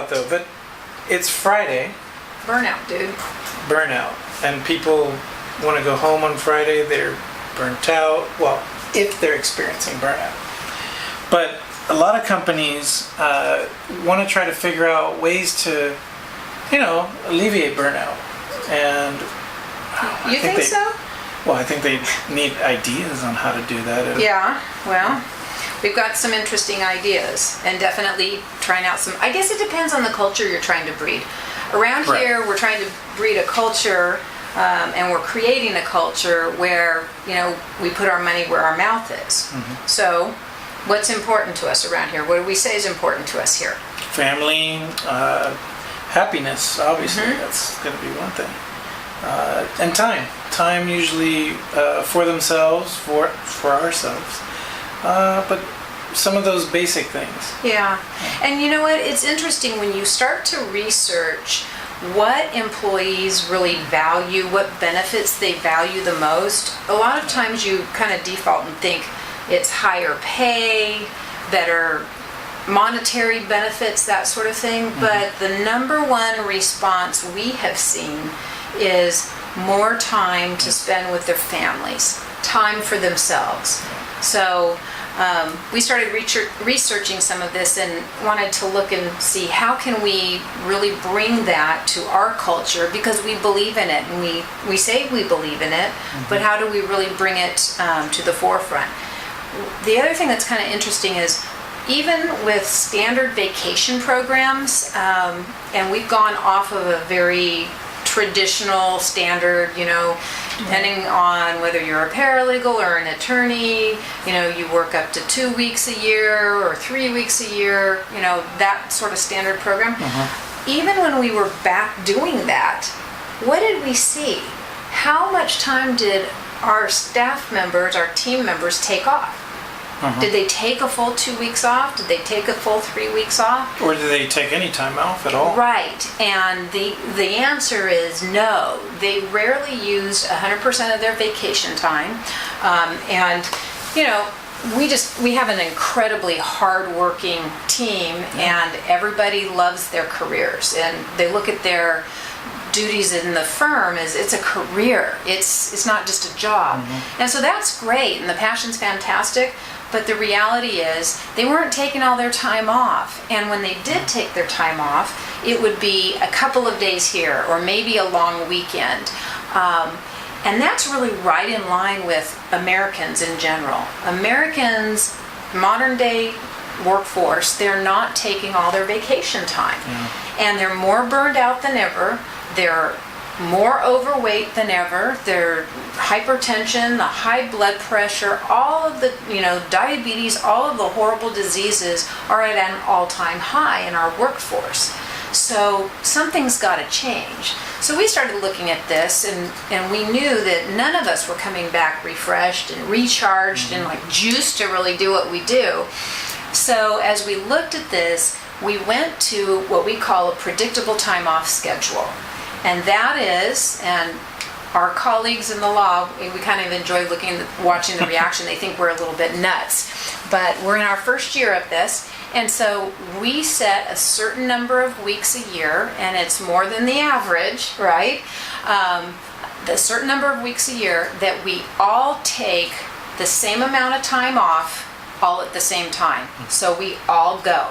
burnout though, but it's Friday. Burnout, dude. Burnout. And people want to go home on Friday, they're burnt out. Well, if they're experiencing burnout. But a lot of companies want to try to figure out ways to, alleviate burnout. And you think so? Well, I think they need ideas on how to do that. Yeah, well, we've got some interesting ideas and definitely trying out some. I guess it depends on the culture you're trying to breed. Around here, we're trying to breed a culture and we're creating a culture where, we put our money where our mouth is. Mm-hmm. So what's important to us around here? What do we say is important to us here? Family, happiness, obviously. Mm-hmm. That's going to be one thing. And time. Time usually for themselves, for ourselves. But some of those basic things. Yeah. And you know what? It's interesting when you start to research what employees really value, what benefits they value the most. A lot of times you kind of default and think it's higher pay, better monetary benefits, that sort of thing. Mm-hmm. But the number one response we have seen is more time to spend with their families, time for themselves. So we started researching some of this and wanted to look and see how can we really bring that to our culture, because we believe in it and we say we believe in it, mm-hmm. but how do we really bring it to the forefront? The other thing that's kind of interesting is even with standard vacation programs, and we've gone off of a very traditional standard, depending on whether you're a paralegal or an attorney, you work up to 2 weeks a year or 3 weeks a year, that sort of standard program. Uh-huh. Even when we were back doing that, what did we see? How much time did our staff members, our team members take off? Uh-huh. Did they take a full 2 weeks off? Did they take a full 3 weeks off? Or did they take any time off at all? Right. And the answer is no. They rarely used 100% of their vacation time. We have an incredibly hardworking team, and everybody loves their careers. And they look at their duties in the firm as it's a career. It's not just a job. Mm-hmm. And so that's great, and the passion's fantastic. But the reality is they weren't taking all their time off. And when they did take their time off, it would be a couple of days here or maybe a long weekend. And that's really right in line with Americans in general. Americans, modern day workforce, they're not taking all their vacation time. Yeah. And they're more burned out than ever. They're more overweight than ever. Their hypertension, the high blood pressure, all of the, diabetes, all of the horrible diseases are at an all-time high in our workforce. So something's got to change. So we started looking at this, and we knew that none of us were coming back refreshed and recharged and like juiced to really do what we do. So as we looked at this, we went to what we call a predictable time off schedule. And that is, and our colleagues in the law, we kind of enjoy watching the reaction. They think we're a little bit nuts. But we're in our first year of this. And so we set a certain number of weeks a year, and it's more than the average, right? The certain number of weeks a year that we all take the same amount of time off all at the same time. So we all go.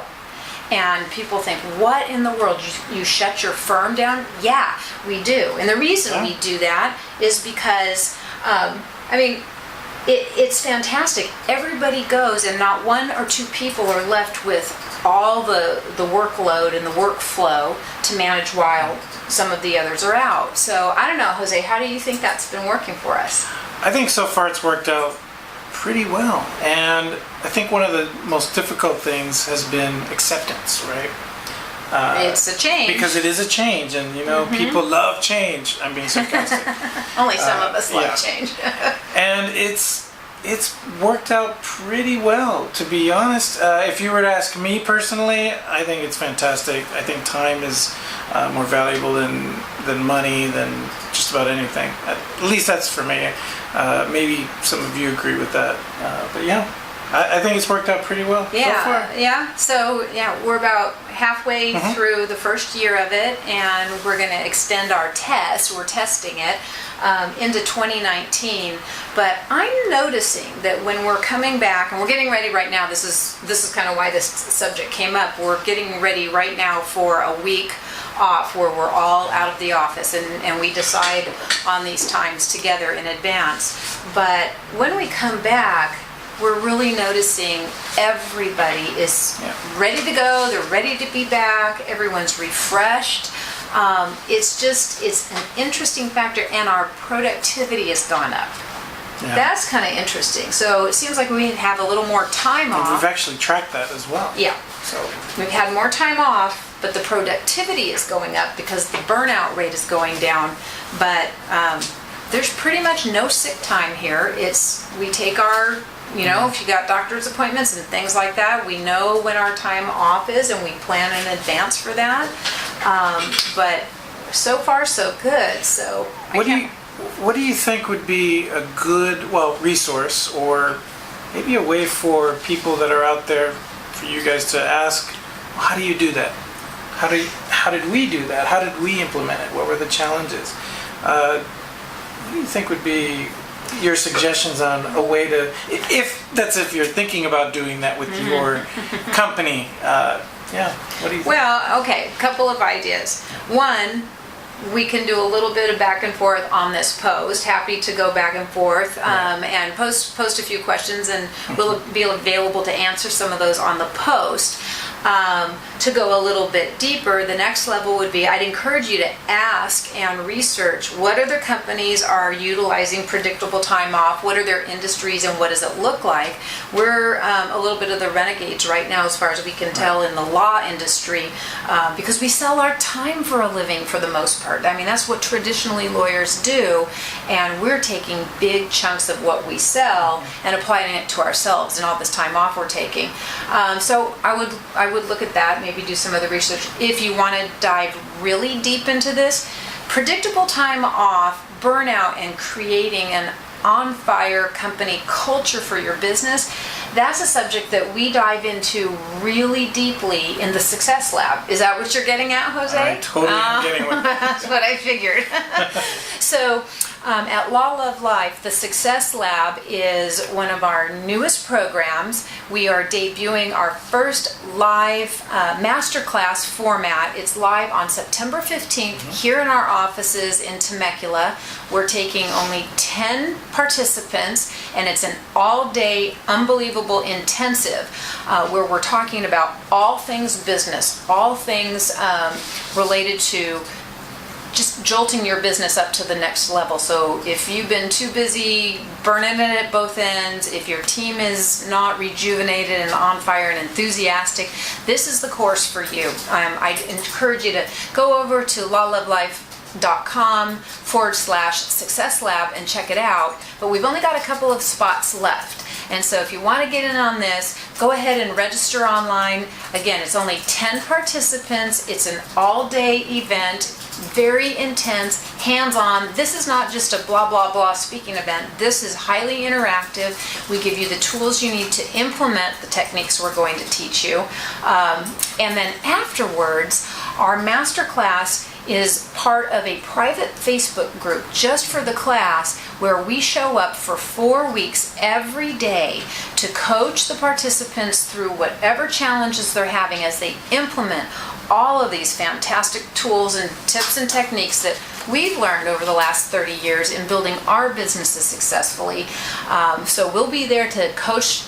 And people think, what in the world? You shut your firm down? Yeah, we do. And the reason we do that is because, it's fantastic. Everybody goes, and not one or two people are left with all the workload and the workflow to manage while some of the others are out. So I don't know, Jose, how do you think that's been working for us? I think so far it's worked out pretty well. And I think one of the most difficult things has been acceptance, right? It's a change. Because it is a change, and mm-hmm. people love change. I'm being sarcastic. Only some of us love change. And it's worked out pretty well, to be honest. If you were to ask me personally, I think it's fantastic. I think time is more valuable than money, than just about anything. At least that's for me. Maybe some of you agree with that. But yeah. I think it's worked out pretty well so far. Yeah. So we're about halfway through the first year of it, and we're going to extend our test. We're testing it into 2019. But I'm noticing that when we're coming back, and we're getting ready right now. This is kind of why this subject came up. We're getting ready right now for a week off where we're all out of the office, and we decide on these times together in advance. But when we come back, we're really noticing everybody is ready to go. They're ready to be back. Everyone's refreshed. It's an interesting factor, and our productivity has gone up. Yeah. That's kind of interesting. So it seems like we have a little more time off. We've actually tracked that as well. Yeah. So we've had more time off, but the productivity is going up because the burnout rate is going down. But there's pretty much no sick time here. We take our, if you got doctor's appointments and things like that, we know when our time off is, and we plan in advance for that. But so far, so good. So what do you think would be a good, resource, or maybe a way for people that are out there for you guys to ask, how do you do that? How did we do that? How did we implement it? What were the challenges? What do you think would be your suggestions on a way to, if you're thinking about doing that with your company? What do you think? Well, okay, a couple of ideas. One, we can do a little bit of back and forth on this post. Happy to go back and forth and post a few questions, and we'll be available to answer some of those on the post. To go a little bit deeper, the next level would be, I'd encourage you to ask and research what other companies are utilizing predictable time off, what are their industries, and what does it look like. We're a little bit of the renegades right now as far as we can tell in the law industry, because we sell our time for a living for the most part. I mean, that's what traditionally lawyers do, and we're taking big chunks of what we sell and applying it to ourselves and all this time off we're taking. So I would look at that, maybe do some other research. If you want to dive really deep into this, predictable time off, burnout, and creating an on-fire company culture for your business, that's a subject that we dive into really deeply in the Success Lab. Is that what you're getting at, Jose? I totally am getting what that's what I figured. So at Law Love Life, the Success Lab is one of our newest programs. We are debuting our first live masterclass format. It's live on September 15th here in our offices in Temecula. We're taking only 10 participants, and it's an all-day, unbelievable intensive where we're talking about all things business, all things related to just jolting your business up to the next level. So if you've been too busy burning it at both ends, if your team is not rejuvenated and on fire and enthusiastic, this is the course for you. I encourage you to go over to lawlovelife.com/Success Lab and check it out. But we've only got a couple of spots left. And so if you want to get in on this, go ahead and register online. Again, it's only 10 participants. It's an all-day event, very intense, hands-on. This is not just a blah, blah, blah speaking event. This is highly interactive. We give you the tools you need to implement the techniques we're going to teach you. And then afterwards, our masterclass is part of a private Facebook group just for the class, where we show up for 4 weeks every day to coach the participants through whatever challenges they're having as they implement all of these fantastic tools and tips and techniques that we've learned over the last 30 years in building our businesses successfully. So we'll be there to coach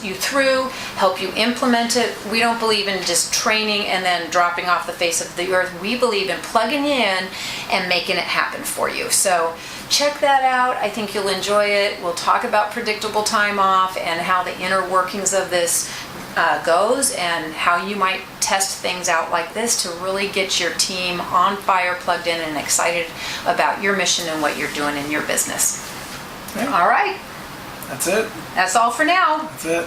you through, help you implement it. We don't believe in just training and then dropping off the face of the earth. We believe in plugging you in and making it happen for you. So check that out. I think you'll enjoy it. We'll talk about predictable time off and how the inner workings of this goes, and how you might test things out like this to really get your team on fire, plugged in, and excited about your mission and what you're doing in your business. Yeah. All right. That's it. That's all for now. That's it.